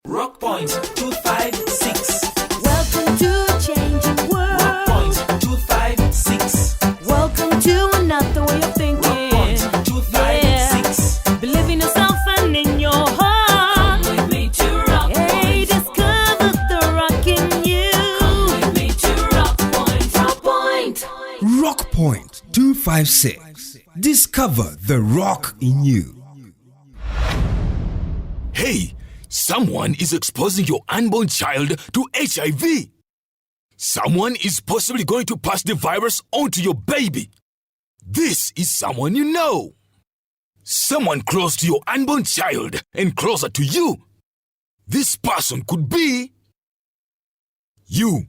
Rock Point 256. Welcome to a changing world. Rock Point 256. Welcome to another way of thinking. Rock Point 256. Yeah. Believe in yourself and in your heart. Come with me to Rock Hey, Point. discover the rock in you. Come with me to Rock Point. Rock Point. Rock Point 256. Discover the rock in you. Hey, someone is exposing your unborn child to HIV. Someone is possibly going to pass the virus on to your baby. This is someone you know. Someone close to your unborn child and closer to you. This person could be you.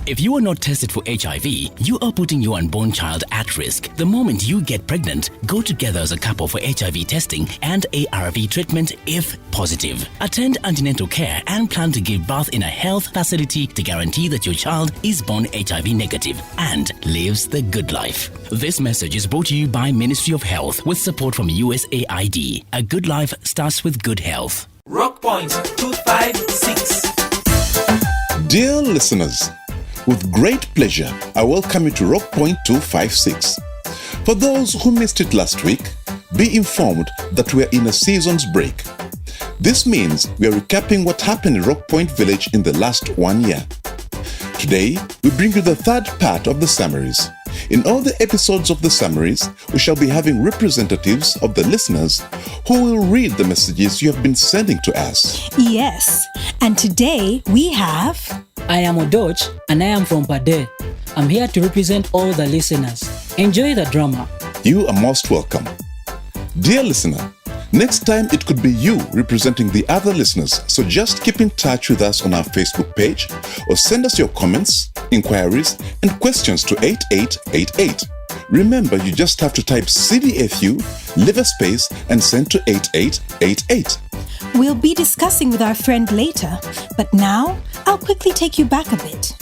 If you are not tested for HIV, you are putting your unborn child at risk. The moment you get pregnant, go together as a couple for HIV testing and ARV treatment if positive. Attend antenatal care and plan to give birth in a health facility to guarantee that your child is born HIV negative and lives the good life. This message is brought to you by Ministry of Health with support from USAID. A good life starts with good health. Rock Point 256. Dear listeners, with great pleasure, I welcome you to Rock Point 256. For those who missed it last week, be informed that we are in a season's break. This means we are recapping what happened in Rock Point Village in the last 1 year. Today, we bring you the third part of the summaries. In all the episodes of the summaries, we shall be having representatives of the listeners who will read the messages you have been sending to us. Yes, and today we have... I am Odoch and I am from Pade. I'm here to represent all the listeners. Enjoy the drama. You are most welcome. Dear listener, next time it could be you representing the other listeners, so just keep in touch with us on our Facebook page or send us your comments, inquiries, and questions to 8888. Remember, you just have to type CDFU, leave a space, and send to 8888. We'll be discussing with our friend later, but now I'll quickly take you back a bit.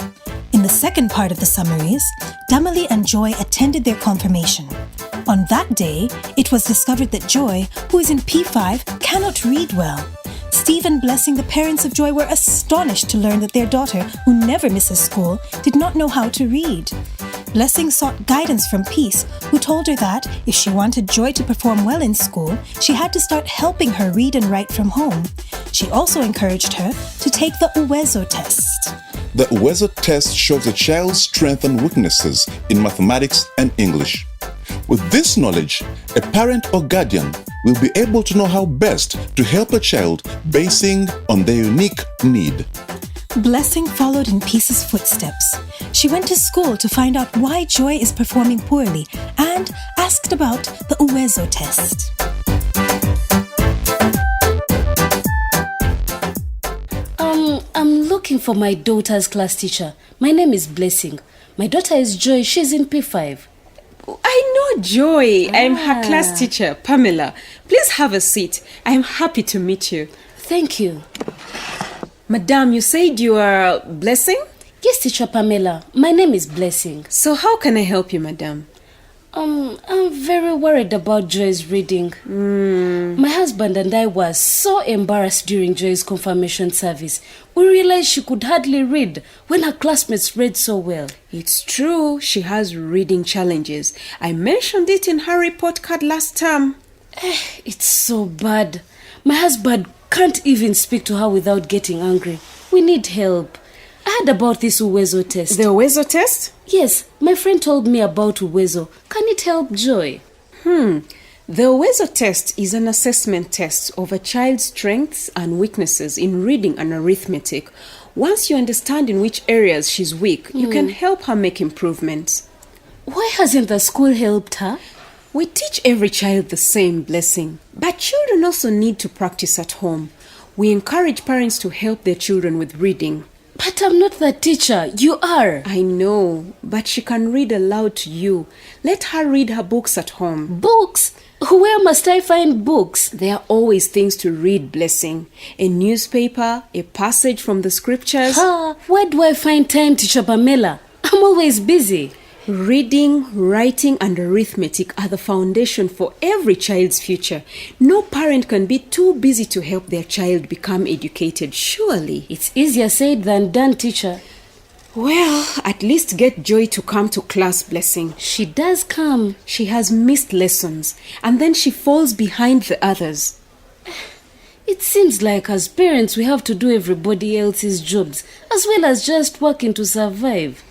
In the second part of the summaries, Damali and Joy attended their confirmation. On that day, it was discovered that Joy, who is in P5, cannot read well. Steve and Blessing, the parents of Joy, were astonished to learn that their daughter, who never misses school, did not know how to read. Blessing sought guidance from Peace, who told her that if she wanted Joy to perform well in school, she had to start helping her read and write from home. She also encouraged her to take the UWEZO test. The UWEZO test shows a child's strengths and weaknesses in mathematics and English. With this knowledge, a parent or guardian will be able to know how best to help a child basing on their unique need. Blessing followed in Peace's footsteps. She went to school to find out why Joy is performing poorly and asked about the UWEZO test. I'm looking for my daughter's class teacher. My name is Blessing. My daughter is Joy. She's in P5. I know Joy. I'm her class teacher, Pamela. Please have a seat. I'm happy to meet you. Thank you. Madam, you said you are Blessing? Yes, teacher Pamela. My name is Blessing. So how can I help you, madam? I'm very worried about Joy's reading. My husband and I were so embarrassed during Joy's confirmation service. We realized she could hardly read when her classmates read so well. It's true, she has reading challenges. I mentioned it in her report card last term. It's so bad. My husband can't even speak to her without getting angry. We need help. I heard about this UWEZO test. The UWEZO test? Yes, my friend told me about UWEZO. Can it help Joy? The UWEZO test is an assessment test of a child's strengths and weaknesses in reading and arithmetic. Once you understand in which areas she's weak, you can help her make improvements. Why hasn't the school helped her? We teach every child the same, Blessing. But children also need to practice at home. We encourage parents to help their children with reading. But I'm not the teacher. You are. I know, but she can read aloud to you. Let her read her books at home. Books? Where must I find books? There are always things to read, Blessing. A newspaper, a passage from the scriptures. Where do I find time, teacher Pamela? I'm always busy. Reading, writing, and arithmetic are the foundation for every child's future. No parent can be too busy to help their child become educated, surely. It's easier said than done, teacher. Well, at least get Joy to come to class, Blessing. She does come. She has missed lessons, and then she falls behind the others. It seems like as parents we have to do everybody else's jobs, as well as just working to survive.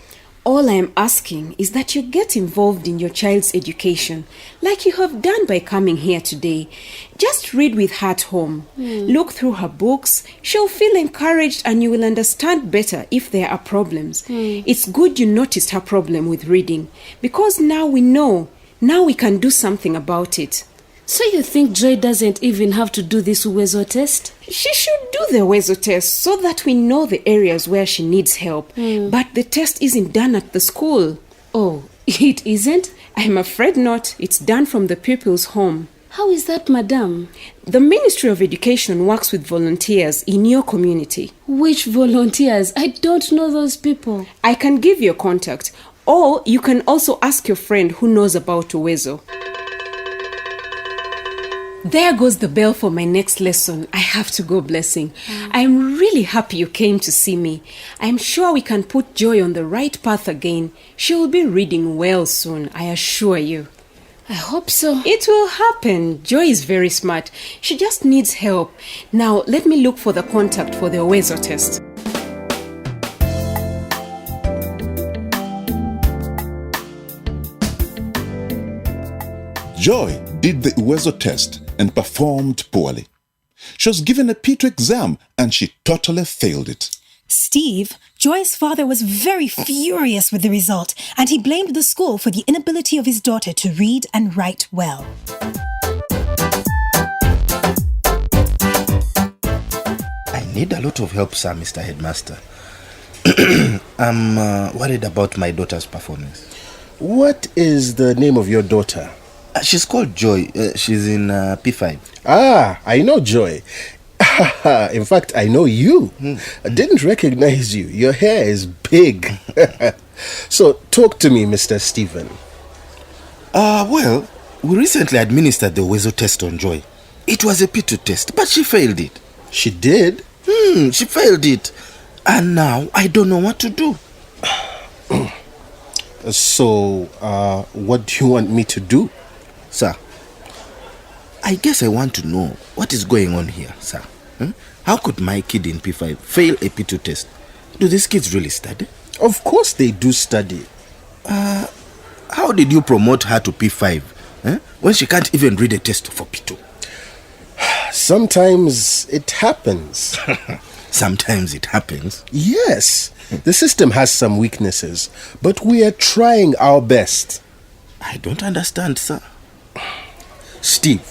All I am asking is that you get involved in your child's education, like you have done by coming here today. Just read with her at home. Look through her books. She'll feel encouraged and you will understand better if there are problems. It's good you noticed her problem with reading, because now we know. Now we can do something about it. So you think Joy doesn't even have to do this UWEZO test? She should do the UWEZO test so that we know the areas where she needs help. But the test isn't done at the school. Oh, it isn't? I'm afraid not. It's done from the pupil's home. How is that, madam? The Ministry of Education works with volunteers in your community. Which volunteers? I don't know those people. I can give you a contact, or you can also ask your friend who knows about UWEZO. There goes the bell for my next lesson. I have to go, Blessing. I'm really happy you came to see me. I'm sure we can put Joy on the right path again. She will be reading well soon, I assure you. I hope so. It will happen. Joy is very smart. She just needs help. Now, let me look for the contact for the UWEZO test. Joy did the UWEZO test and performed poorly. She was given a P2 exam and she totally failed it. Steve, Joy's father was very furious with the result, and he blamed the school for the inability of his daughter to read and write well. I need a lot of help, sir, Mr. Headmaster. I'm worried about my daughter's performance. What is the name of your daughter? She's called Joy. She's in P5. Ah, I know Joy. In fact, I know you. I didn't recognize you. Your hair is big. So, talk to me, Mr. Stephen. Well, we recently administered the UWEZO test on Joy. It was a P2 test, but she failed it. She did? She failed it. And now I don't know what to do. So, what do you want me to do? Sir, I guess I want to know what is going on here, sir. How could my kid in P5 fail a P2 test? Do these kids really study? Of course they do study. How did you promote her to P5 when she can't even read a test for P2? Sometimes it happens. Sometimes it happens? Yes. The system has some weaknesses, but we are trying our best. I don't understand, sir. Steve,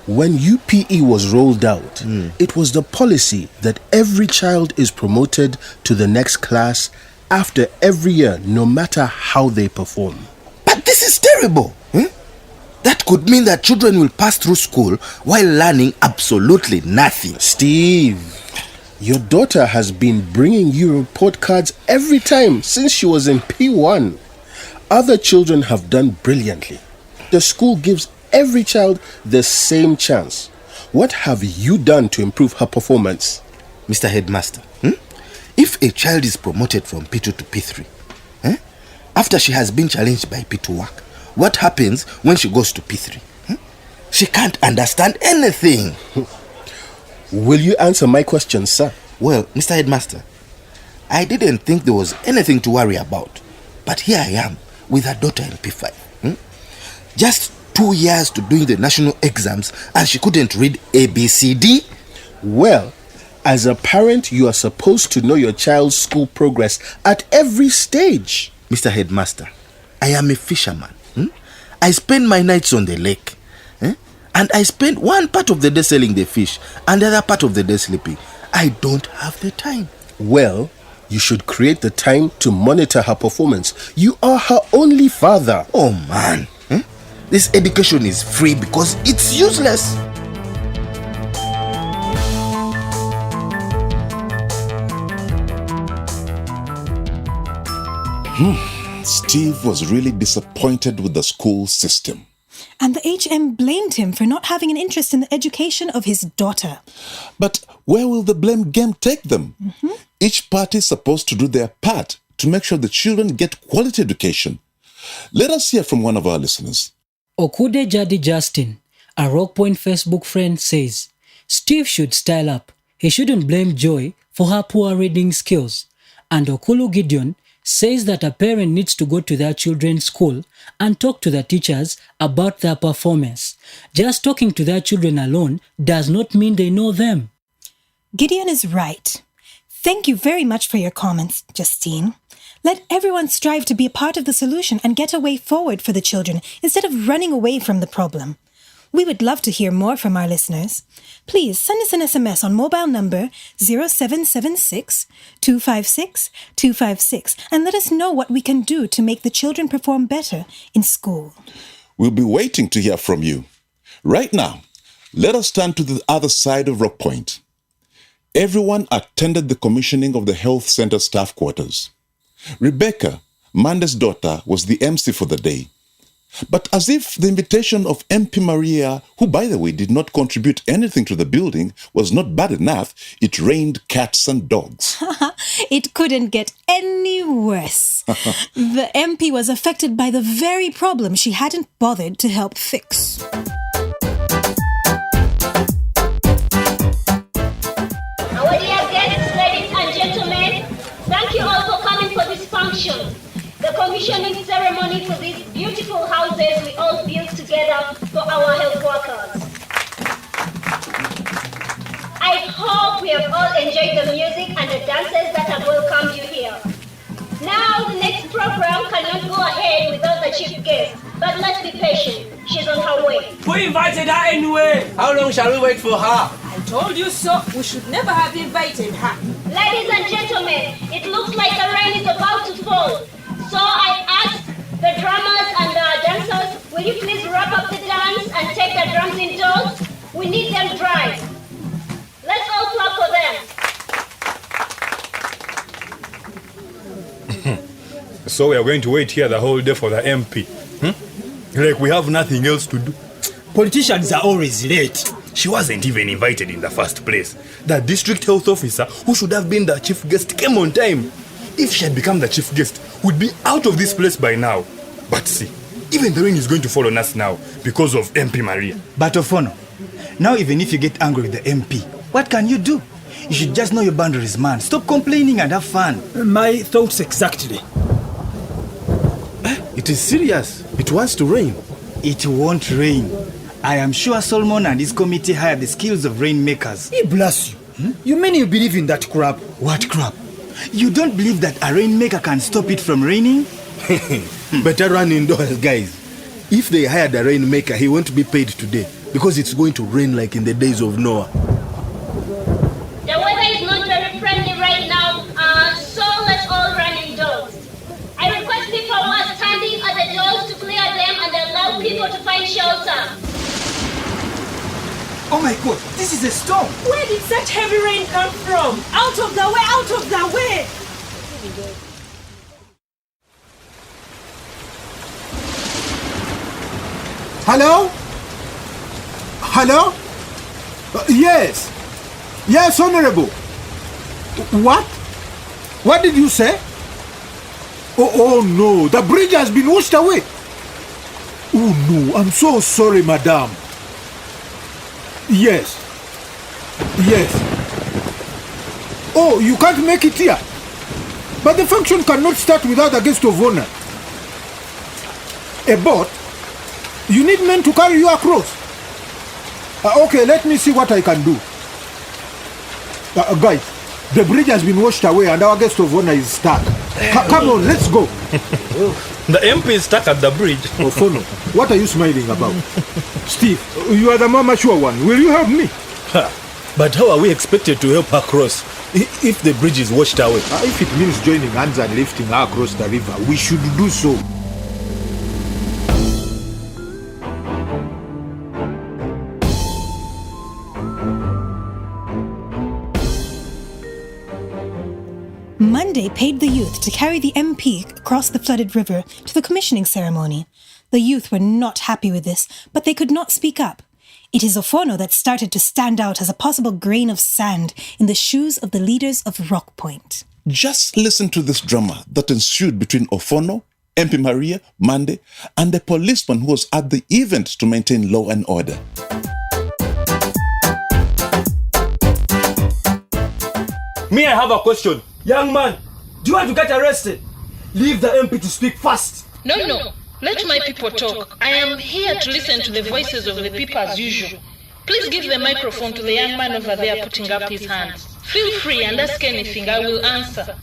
when UPE was rolled out, it was the policy that every child is promoted to the next class after every year, no matter how they perform. But this is terrible. That could mean that children will pass through school while learning absolutely nothing. Steve, your daughter has been bringing you report cards every time since she was in P1. Other children have done brilliantly. The school gives every child the same chance. What have you done to improve her performance? Mr. Headmaster, if a child is promoted from P2 to P3, after she has been challenged by P2 work, what happens when she goes to P3? She can't understand anything. Will you answer my question, sir? Well, Mr. Headmaster, I didn't think there was anything to worry about. But here I am with her daughter in P5. Just 2 years to doing the national exams and she couldn't read ABCD? Well, as a parent, you are supposed to know your child's school progress at every stage. Mr. Headmaster, I am a fisherman. I spend my nights on the lake. And I spend one part of the day selling the fish and the other part of the day sleeping. I don't have the time. Well, you should create the time to monitor her performance. You are her only father. Oh man, this education is free because it's useless. Steve was really disappointed with the school system. And the HM blamed him for not having an interest in the education of his daughter. But where will the blame game take them? Each party is supposed to do their part to make sure the children get quality education. Let us hear from one of our listeners. Okude Jadi Justin, a Rock Point Facebook friend, says, Steve should style up. He shouldn't blame Joy for her poor reading skills. And Okulu Gideon says that a parent needs to go to their children's school and talk to the teachers about their performance. Just talking to their children alone does not mean they know them. Gideon is right. Thank you very much for your comments, Justine. Let everyone strive to be a part of the solution and get a way forward for the children instead of running away from the problem. We would love to hear more from our listeners. Please send us an SMS on mobile number 0776 256 256 and let us know what we can do to make the children perform better in school. We'll be waiting to hear from you. Right now, let us turn to the other side of Rock Point. Everyone attended the commissioning of the health center staff quarters. Rebecca, Mande's daughter, was the MC for the day. But as if the invitation of MP Maria, who by the way did not contribute anything to the building, was not bad enough, it rained cats and dogs. It couldn't get any worse. The MP was affected by the very problem she hadn't bothered to help fix. Our dear guests, ladies and gentlemen, thank you all for coming for this function. The commissioning ceremony for these beautiful houses we all built together for our health workers. I hope we have all enjoyed the music and the dances that have welcomed you here. Now the next program cannot go ahead without the chief guest, but let's be patient. She's on her way. We invited her anyway. How long shall we wait for her? I told you so. We should never have invited her. Ladies and gentlemen, it looks like the rain is about to fall. So I ask the drummers and the dancers, will you please wrap up the dance and take the drums indoors? We need them dry. Let's all clap for them. So we are going to wait here the whole day for the MP. Like we have nothing else to do. Politicians are always late. She wasn't even invited in the first place. The district health officer, who should have been the chief guest, came on time. If she had become the chief guest, we'd be out of this place by now. But see, even the rain is going to fall on us now because of MP Maria. But Ofono, now even if you get angry with the MP, what can you do? You should just know your boundaries, man. Stop complaining and have fun. My thoughts exactly. It is serious. It wants to rain. It won't rain. I am sure Solomon and his committee hired the skills of rainmakers. He bless you. You mean you believe in that crap? What crap? You don't believe that a rainmaker can stop it from raining? Better run indoors, guys. If they hired a rainmaker, he won't be paid today because it's going to rain like in the days of Noah. The weather is not very friendly right now, so let's all run indoors. I request people who are standing at the doors to clear them and allow people to find shelter. Oh my God, this is a storm. Where did such heavy rain come from? Out of the way, out of the way! Hello? Hello? Yes. Yes, Honorable. What? What did you say? Oh no, the bridge has been washed away. Oh no, I'm so sorry, madam. Yes. Yes. Oh, you can't make it here. But the function cannot start without a guest of honor. A boat? You need men to carry you across. Okay, let me see what I can do. Guys, the bridge has been washed away and our guest of honor is stuck. Come on, let's go. The MP is stuck at the bridge. Ofono, what are you smiling about? Steve, you are the more mature one. Will you help me? But how are we expected to help her cross if the bridge is washed away? If it means joining hands and lifting her across the river, we should do so. Monday paid the youth to carry the MP across the flooded river to the commissioning ceremony. The youth were not happy with this, but they could not speak up. It is Ofono that started to stand out as a possible grain of sand in the shoes of the leaders of Rock Point. Just listen to this drama that ensued between Ofono, MP Maria, Monday, and the policeman who was at the event to maintain law and order. Me, I have a question. Young man, do you want to get arrested? Leave the MP to speak first. No. Let my people talk. I am here to listen to the voices of the people as usual. Please give the microphone to the young man over there putting up his hands. Feel free and ask anything. I will answer.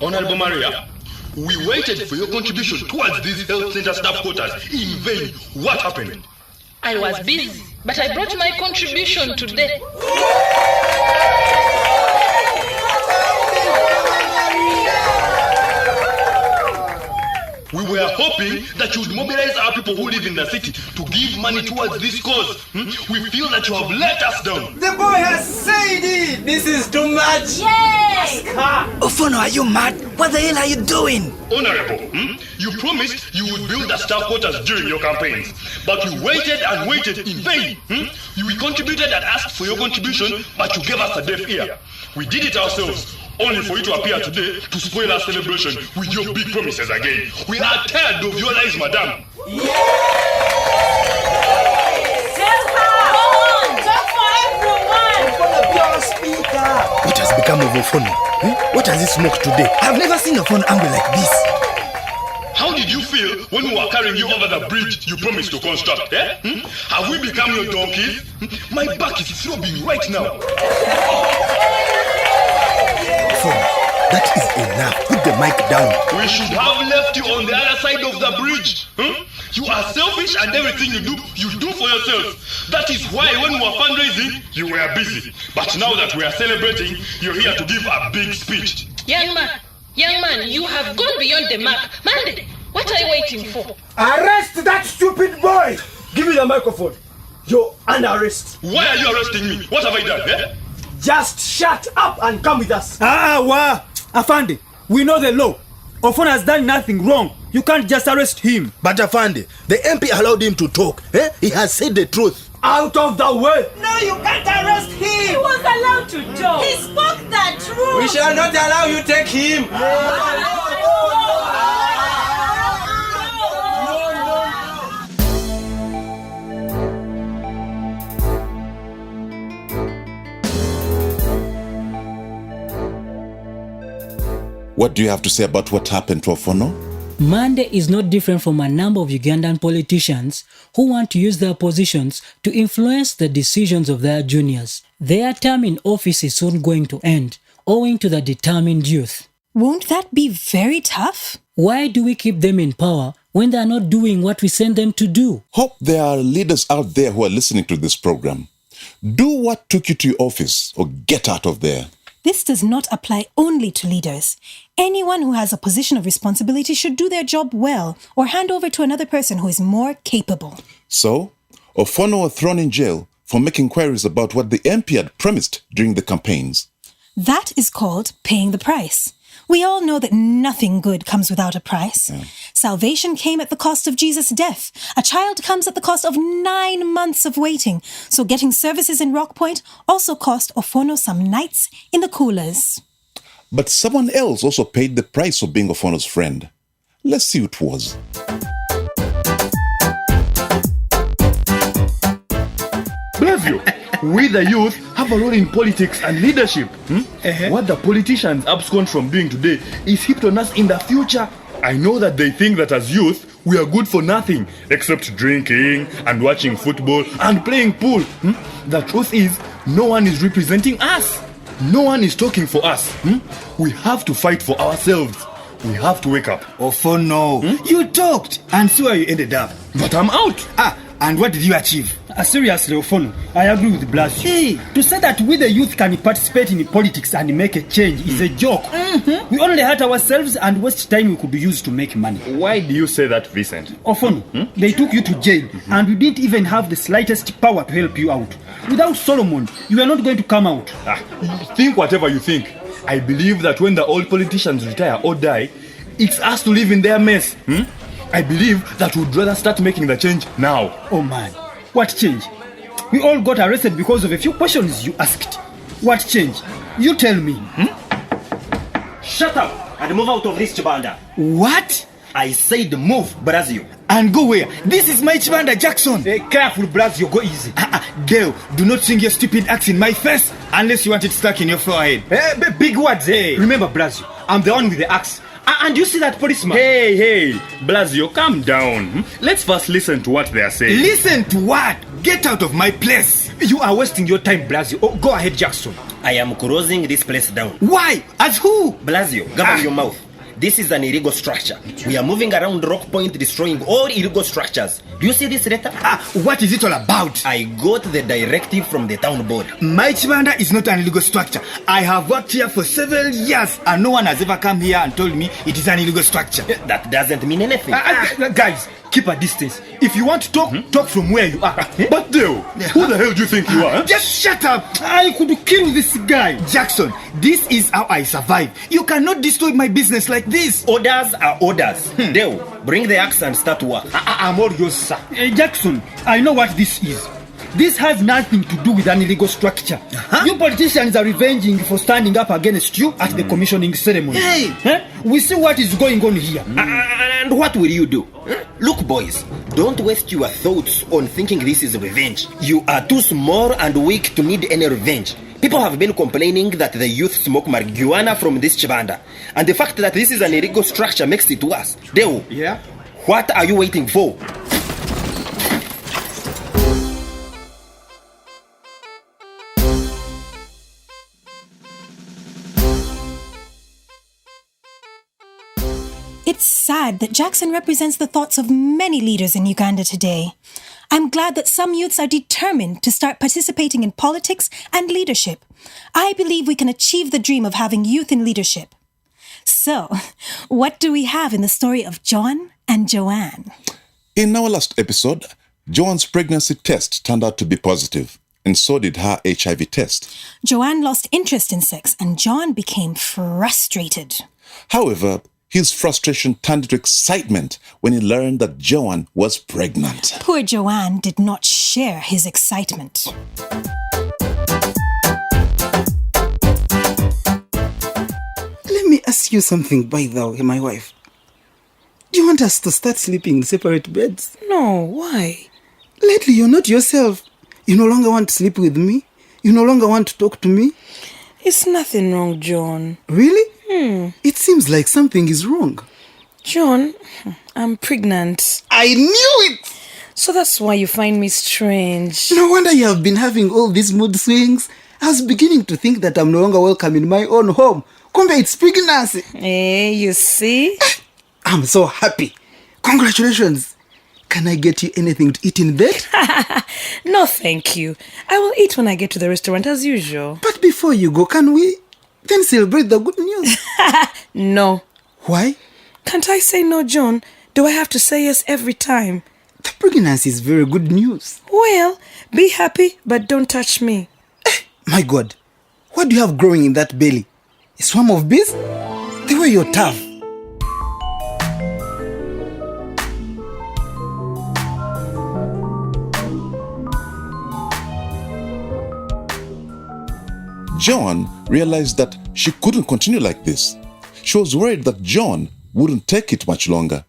Honorable Maria, we waited for your contribution towards these health center staff quarters in vain. What happened? I was busy, but I brought my contribution today. We were hoping that you would mobilize our people who live in the city to give money towards this cause. We feel that you have let us down. The boy has said it! This is too much! Yay! Ofono, are you mad? What the hell are you doing? Honorable, you promised you would build the staff quarters during your campaigns, but you waited and waited in vain. You contributed and asked for your contribution, but you gave us a deaf ear. We did it ourselves, only for you to appear today to spoil our celebration with your big promises again. We are tired of your lies, madam. Tell her! Talk for everyone! What has become of Ofono? What has he smoked today? I've never seen Ofono angry like this. How did you feel when we were carrying you over the bridge you promised to construct? Have we become your donkeys? My back is throbbing right now. Ofono, that is enough. Put the mic down. We should have left you on the other side of the bridge. You are selfish and everything you do for yourself. That is why when we were fundraising, you were busy. But now that we are celebrating, you're here to give a big speech. Young man, you have gone beyond the mark. Monday, what are you waiting for? Arrest that stupid boy! Give me the microphone. You're under arrest. Why are you arresting me? What have I done, Just shut up and come with us. Afande, we know the law. Ofono has done nothing wrong. You can't just arrest him. But Afande, the MP allowed him to talk. He has said the truth. Out of the way! No, you can't arrest him! He was allowed to talk! He spoke the truth! We shall not allow you to take him! What do you have to say about what happened to Ofono? Monday is not different from a number of Ugandan politicians who want to use their positions to influence the decisions of their juniors. Their term in office is soon going to end, owing to the determined youth. Won't that be very tough? Why do we keep them in power when they are not doing what we send them to do? Hope there are leaders out there who are listening to this program. Do what took you to your office or get out of there. This does not apply only to leaders. Anyone who has a position of responsibility should do their job well or hand over to another person who is more capable. So, Ofono was thrown in jail for making queries about what the MP had promised during the campaigns. That is called paying the price. We all know that nothing good comes without a price. Salvation came at the cost of Jesus' death. A child comes at the cost of 9 months of waiting. So getting services in Rock Point also cost Ofono some nights in the coolers. But someone else also paid the price for being Ofono's friend. Let's see who it was. Bless you. We the youth have a role in politics and leadership. What the politicians abscond from doing today is heaped on us in the future. I know that they think that as youth, we are good for nothing except drinking and watching football and playing pool. The truth is, no one is representing us. No one is talking for us. We have to fight for ourselves. We have to wake up. Ofono, you talked and see where you ended up. But I'm out. And what did you achieve? Seriously, Ofono, I agree with Blas. Hey, to say that we the youth can participate in politics and make a change is a joke. We only hurt ourselves and waste time we could use to make money. Why do you say that, Vincent? Ofono, they took you to jail and you didn't even have the slightest power to help you out. Without Solomon, you are not going to come out. Think whatever you think. I believe that when the old politicians retire or die, it's us to live in their mess. I believe that we'd rather start making the change now. Oh man, what change? We all got arrested because of a few questions you asked. What change? You tell me. Shut up and move out of this chibanda. What? I said move, Brazil. And go where? This is my chibanda, Jackson. Hey, careful, Brazil, go easy. Dale, do not sing your stupid axe in my face unless you want it stuck in your forehead. Hey, big words, hey. Remember, Brazil, I'm the one with the axe. And you see that policeman? Hey, Blasio, calm down. Let's first listen to what they are saying. Listen to what? Get out of my place. You are wasting your time, Blasio. Oh, go ahead, Jackson. I am closing this place down. Why? As who? Blasio, govern your mouth. This is an illegal structure. We are moving around Rock Point, destroying all illegal structures. Do you see this letter? What is it all about? I got the directive from the town board. My chibanda is not an illegal structure. I have worked here for several years and no one has ever come here and told me it is an illegal structure. That doesn't mean anything. Guys, keep a distance. If you want to talk, talk from where you are. But Dale, who the hell do you think you are? Just shut up. I could kill this guy. Jackson, this is how I survive. You cannot destroy my business like this. Orders are orders. Dale, bring the axe and start work. I'm all yours, sir. Jackson, I know what this is. This has nothing to do with an illegal structure. You politicians are revenging for standing up against you at the commissioning ceremony. Hey! We see what is going on here. And what will you do? Look, boys, don't waste your thoughts on thinking this is revenge. You are too small and weak to need any revenge. People have been complaining that the youth smoke marijuana from this chibanda. And the fact that this is an illegal structure makes it worse. Deo, what are you waiting for? It's sad that Jackson represents the thoughts of many leaders in Uganda today. I'm glad that some youths are determined to start participating in politics and leadership. I believe we can achieve the dream of having youth in leadership. So, what do we have in the story of John and Joanne? In our last episode, Joanne's pregnancy test turned out to be positive, and so did her HIV test. Joanne lost interest in sex and John became frustrated. However, his frustration turned into excitement when he learned that Joanne was pregnant. Poor Joanne did not share his excitement. Let me ask you something, by the way, my wife. Do you want us to start sleeping in separate beds? No, why? Lately, you're not yourself. You no longer want to sleep with me. You no longer want to talk to me. It's nothing wrong, John. Really? It seems like something is wrong. John, I'm pregnant. I knew it! So that's why you find me strange. No wonder you have been having all these mood swings. I was beginning to think that I'm no longer welcome in my own home. Kumbe, it's pregnancy. Hey, you see? I'm so happy. Congratulations. Can I get you anything to eat in bed? No, thank you. I will eat when I get to the restaurant as usual. But before you go, can we then celebrate the good news? No. Why? Can't I say no, John? Do I have to say yes every time? The pregnancy is very good news. Well, be happy, but don't touch me. My God, what do you have growing in that belly? A swarm of bees? They were your tough. Joan realized that she couldn't continue like this. She was worried that John wouldn't take it much longer.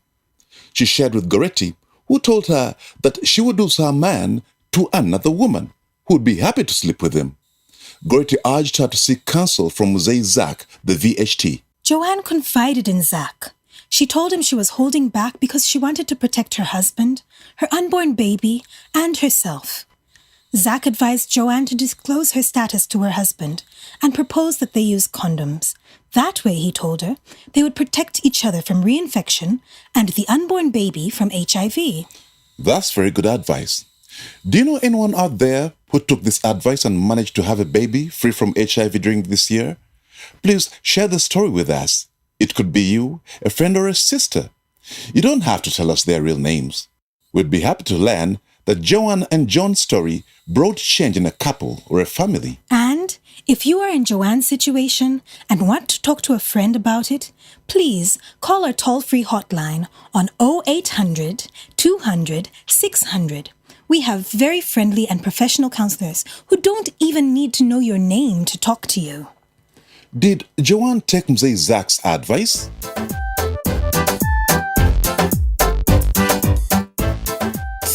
She shared with Goretti, who told her that she would lose her man to another woman who would be happy to sleep with him. Goretti urged her to seek counsel from Mzee Zach, the VHT. Joanne confided in Zach. She told him she was holding back because she wanted to protect her husband, her unborn baby, and herself. Zach advised Joanne to disclose her status to her husband and proposed that they use condoms. That way, he told her, they would protect each other from reinfection and the unborn baby from HIV. That's very good advice. Do you know anyone out there who took this advice and managed to have a baby free from HIV during this year? Please share the story with us. It could be you, a friend, or a sister. You don't have to tell us their real names. We'd be happy to learn that Joanne and John's story brought change in a couple or a family. And If you are in Joanne's situation and want to talk to a friend about it, please call our toll-free hotline on 0800 200 600. We have very friendly and professional counselors who don't even need to know your name to talk to you. Did Joanne take Mzee Zach's advice?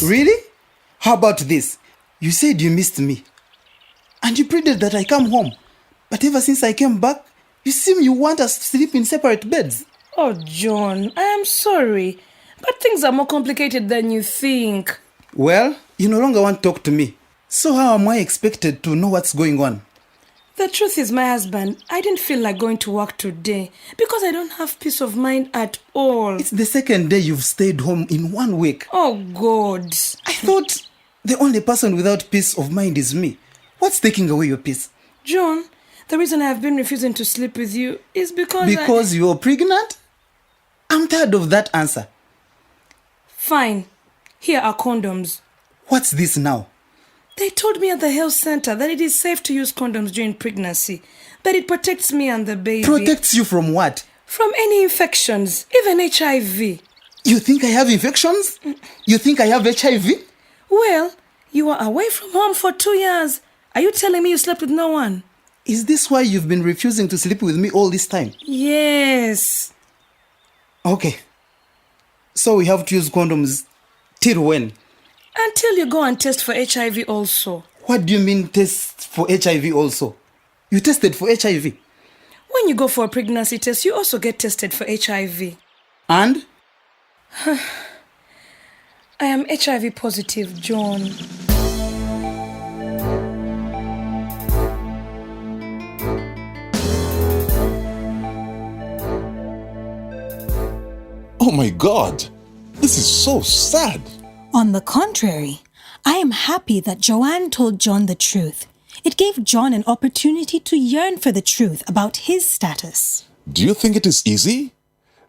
Really? How about this? You said you missed me. And you pleaded that I come home. But ever since I came back, you seem you want us to sleep in separate beds. Oh, John, I am sorry. But things are more complicated than you think. Well, you no longer want to talk to me. So how am I expected to know what's going on? The truth is, my husband, I didn't feel like going to work today because I don't have peace of mind at all. It's the second day you've stayed home in 1 week. Oh, God. I thought the only person without peace of mind is me. What's taking away your peace? John, the reason I have been refusing to sleep with you is because you're pregnant? I'm tired of that answer. Fine. Here are condoms. What's this now? They told me at the health center that it is safe to use condoms during pregnancy, that it protects me and the baby. Protects you from what? From any infections, even HIV. You think I have infections? You think I have HIV? Well, you were away from home for 2 years. Are you telling me you slept with no one? Is this why you've been refusing to sleep with me all this time? Yes. Okay. So we have to use condoms till when? Until you go and test for HIV also. What do you mean test for HIV also? You tested for HIV? When you go for a pregnancy test, you also get tested for HIV. And? I am HIV positive, John. Oh my God, this is so sad. On the contrary, I am happy that Joanne told John the truth. It gave John an opportunity to yearn for the truth about his status. Do you think it is easy?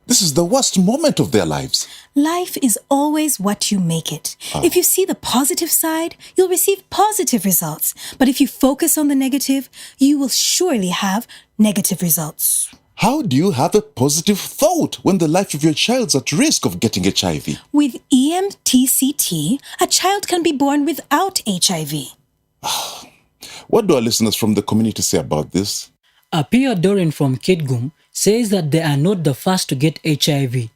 This is the worst moment of their lives. Life is always what you make it. If you see the positive side, you'll receive positive results. But if you focus on the negative, you will surely have negative results. How do you have a positive thought when the life of your child's at risk of getting HIV? With EMTCT, a child can be born without HIV. What do our listeners from the community say about this? Apia Doran from Kitgum says that they are not the first to get HIV.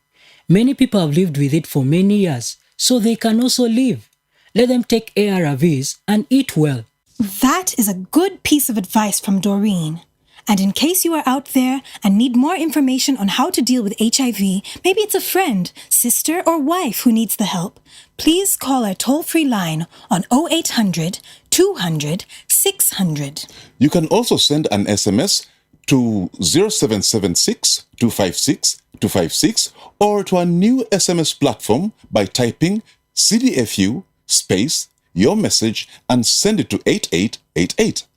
Many people have lived with it for many years, so they can also live. Let them take ARVs and eat well. That is a good piece of advice from Doreen. And in case you are out there and need more information on how to deal with HIV, maybe it's a friend, sister, or wife who needs the help, please call our toll-free line on 0800 200 600. You can also send an SMS to 0776 256 256 or to our new SMS platform by typing CDFU space your message and send it to 8888.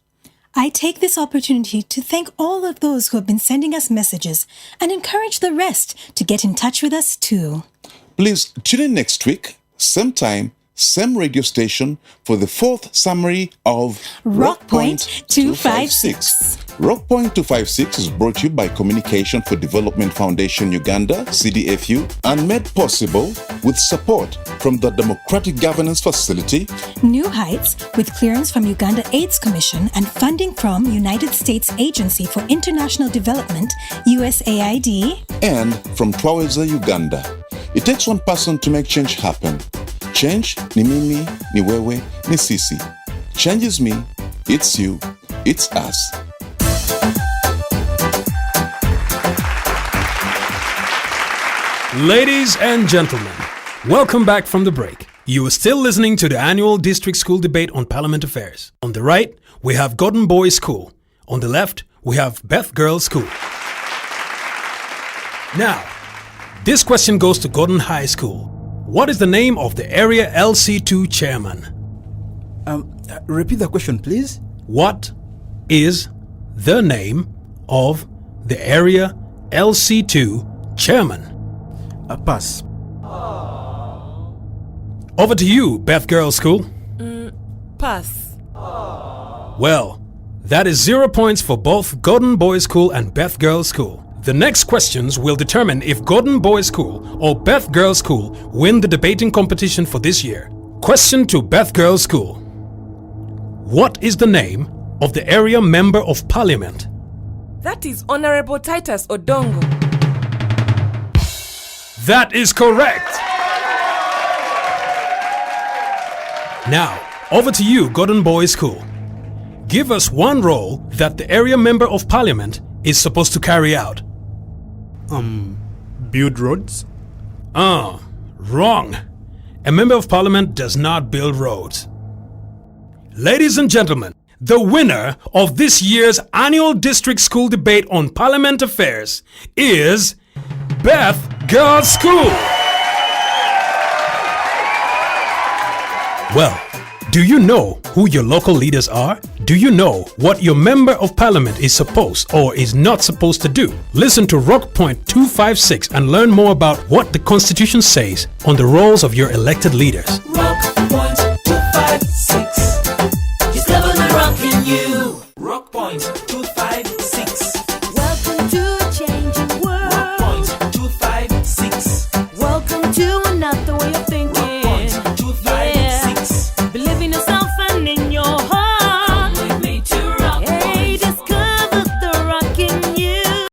I take this opportunity to thank all of those who have been sending us messages and encourage the rest to get in touch with us too. Please tune in next week, same time, same radio station for the fourth summary of Rockpoint 256. Rockpoint 256 is brought to you by Communication for Development Foundation Uganda, CDFU, and made possible with support from the Democratic Governance Facility, New Heights, with clearance from Uganda AIDS Commission and funding from United States Agency for International Development, USAID, and from UWEZO Uganda. It takes one person to make change happen. Change ni mimi, ni wewe, ni sisi. Change is me, it's you, it's us. Ladies and gentlemen, welcome back from the break. You are still listening to the annual District School Debate on Parliament Affairs. On the right, we have Gordon Boys School. On the left, we have Beth Girls School. Now, this question goes to Gordon High School. What is the name of the area LC2 chairman? Repeat the question, please. What is the name of the area LC2 chairman? A pass. Over to you, Beth Girls School. Pass. Well, That is 0 points for both Gordon Boys School and Beth Girls School. The next questions will determine if Gordon Boys School or Beth Girls School win the debating competition for this year. Question to Beth Girls School. What is the name of the area member of parliament? That is Honorable Titus Odongo. That is correct. Now, over to you, Gordon Boys School. Give us one role that the area member of parliament is supposed to carry out. Build roads? Wrong. A member of parliament does not build roads. Ladies and gentlemen, the winner of this year's annual district school debate on parliament affairs is Beth Girls School. Well, do you know who your local leaders are? Do you know what your member of parliament is supposed or is not supposed to do? Listen to Rock Point 256 and learn more about what the Constitution says on the roles of your elected leaders. Rock Point 256. Discover the rock in you. Rock Point